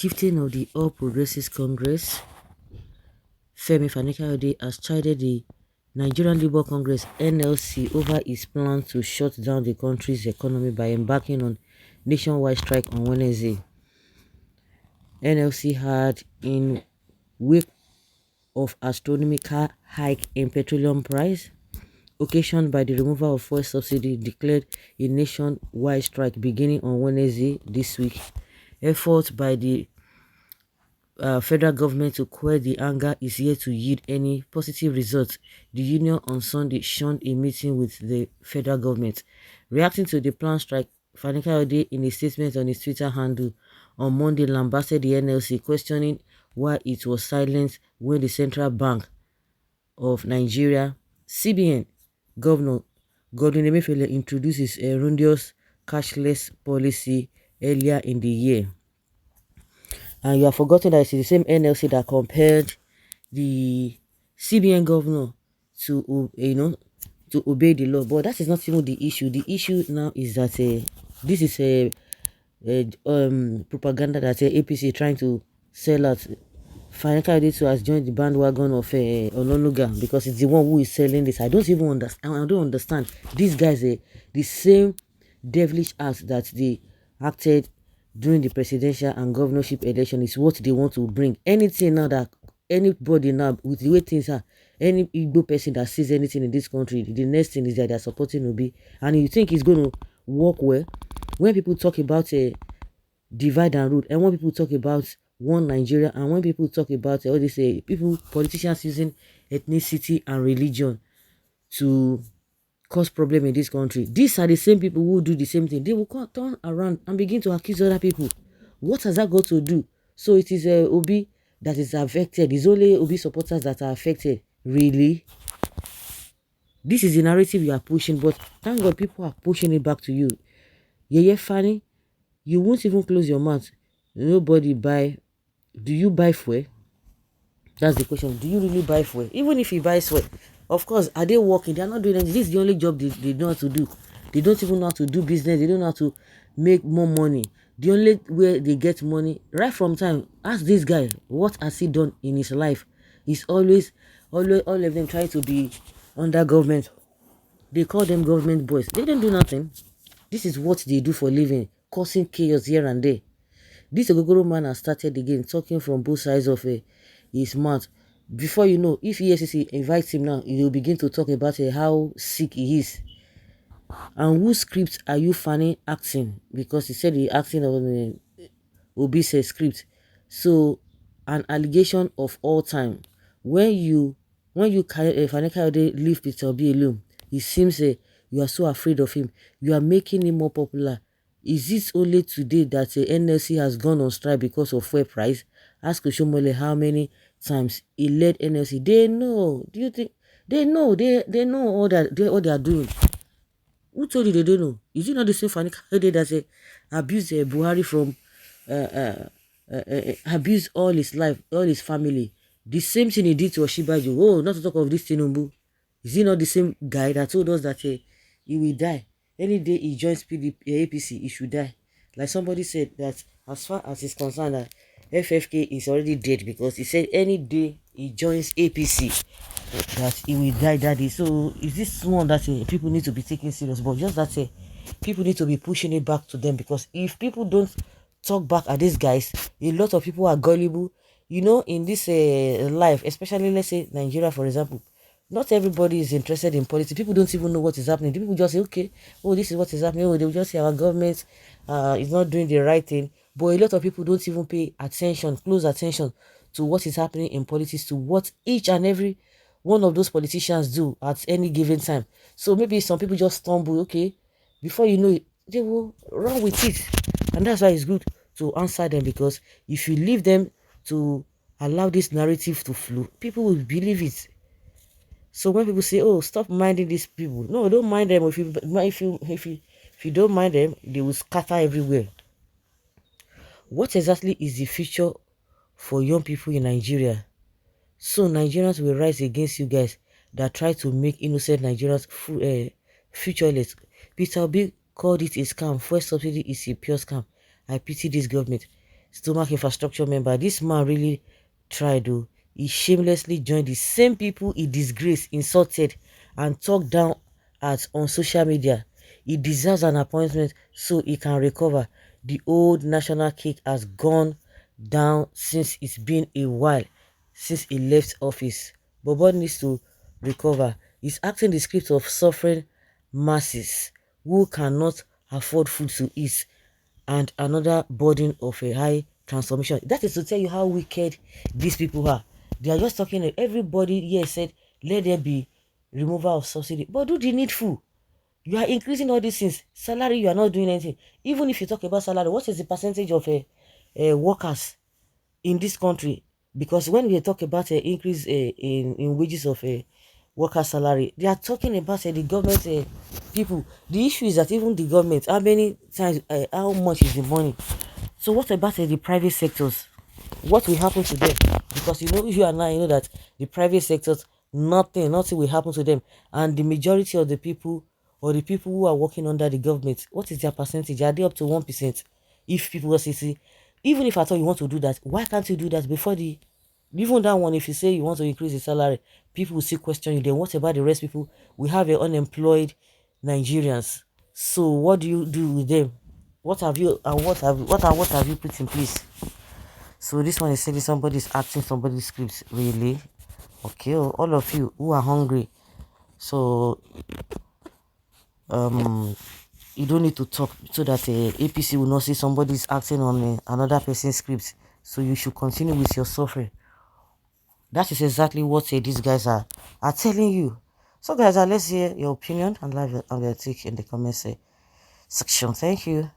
chieftain of the All Progressives Congress, Femi Fani-Kayode, has chided the Nigerian Labour Congress (NLC) over its plan to shut down the country's economy by embarking on nationwide strike on Wednesday. NLC had, in wake of astronomical hike in petroleum price, occasioned by the removal of fuel subsidy, declared a nationwide strike beginning on Wednesday this week. Efforts by the federal government to quell the anger is yet to yield any positive results. The union on Sunday shunned a meeting with the federal government. Reacting to the planned strike, Fani-Kayode, in a statement on his Twitter handle on Monday, lambasted the NLC, questioning why it was silent when the Central Bank of Nigeria, CBN, Governor Godwin Emefiele introduced his erroneous cashless policy earlier in the year. And you have forgotten that it's the same NLC that compared the CBN governor to, to obey the law. But that is not even the issue. The issue now is that this is a propaganda that APC is trying to sell out. Fani-Kayode has joined the bandwagon of Ononuga because it's the one who is selling this. I don't even understand. I don't understand. These guys are the same devilish acts that they acted during the presidential and governorship election is what they want to bring. Anything now that anybody now, with the way things are, any Igbo person that sees anything in this country, the next thing is that they're supporting Obi. And you think it's going to work well? When people talk about a divide and rule, and when people talk about one Nigeria, and when people talk about all this, politicians using ethnicity and religion to cause problem in this country, these are the same people who do the same thing. They will turn around and begin to accuse other people. What has that got to do? So it is Obi that is affected. It's only Obi supporters that are affected. Really? This is the narrative you are pushing, but thank God people are pushing it back to you. Yeah, Fanny, you won't even close your mouth. Nobody buy. Do you buy fuel? That's the question. Do you really buy fuel? Even if you buy fuel, of course, are they working? They are not doing anything. This is the only job they know how to do. They don't even know how to do business. They don't know how to make more money. The only way they get money, right from time, ask this guy, what has he done in his life? He's always all of them trying to be under government. They call them government boys. They don't do nothing. This is what they do for a living, causing chaos here and there. This Ogogoro man has started again, talking from both sides of his mouth. Before you know, if ESCC invites him now, he will begin to talk about how sick he is. And whose script are you Fanny acting? Because he said he acting on Obi'S script. So, an allegation of all time. When you Fani-Kayode leave Peter Obi alone, it seems you are so afraid of him. You are making him more popular. Is it only today that NLC has gone on strike because of fuel price? Ask Oshomole how many times he led NLC. They know. Do you think they know? They know all that what they are doing. Who told you they don't know? Is it not the same Fani-Kayode that abused Buhari from abused all his life, all his family? The same thing he did to Oshibaju. Oh, not to talk of this Tinubu. Is he not the same guy that told us that he will die? Any day he joins APC, he should die. Like somebody said that as far as he's concerned, that FFK is already dead because he said any day he joins APC, that he will die that day. So is this one that people need to be taking serious? But just that people need to be pushing it back to them, because if people don't talk back at these guys, a lot of people are gullible. You know, in this life, especially let's say Nigeria, for example, not everybody is interested in politics. People don't even know what is happening. People just say, okay, oh, this is what is happening. Oh, they will just say our government is not doing the right thing. But a lot of people don't even pay attention, close attention to what is happening in politics, to what each and every one of those politicians do at any given time. So maybe some people just stumble, okay, before you know it, they will run with it. And that's why it's good to answer them, because if you leave them to allow this narrative to flow, people will believe it. So when people say, oh, stop minding these people, no, don't mind them. If you don't mind them, they will scatter everywhere. What exactly is the future for young people in Nigeria? So Nigerians will rise against you guys that try to make innocent Nigerians futureless. Peter Obi called it a scam. Fuel subsidy is a pure scam. I pity this government. stomach infrastructure member. This man really tried though. He shamelessly joined the same people he disgraced, insulted, and talked down at on social media. He deserves an appointment so he can recover. The old national cake has gone down since it's been a while since he left office. Bobo needs to recover. He's acting the script of suffering masses who cannot afford food to eat, and another burden of a high transformation. That is to tell you how wicked these people are. They are just talking, everybody here said, let there be removal of subsidy. But do the needful. You are increasing all these things. Salary, you are not doing anything. Even if you talk about salary, what is the percentage of workers in this country? Because when we talk about an increase in wages of a worker salary, they are talking about the government people. The issue is that even the government, how many times, how much is the money? So what about the private sectors? What will happen to them? Because you and I know that the private sectors, nothing will happen to them. And the majority of the people, or the people who are working under the government, what is their percentage? Are they up to 1%? If people will see, even if I thought you want to do that, why can't you do that before the even that one? If you say you want to increase the salary, people will still question you. Then what about the rest people? We have unemployed Nigerians. So what do you do with them? What have you and what have you put in place? So this one is saying somebody's acting somebody's scripts, really. Okay, all of you who are hungry, so you don't need to talk so that APC will not see somebody's acting on another person's scripts. So you should continue with your suffering. That is exactly what these guys are telling you. So guys, let's hear your opinion and leave your take in the comment section. Thank you.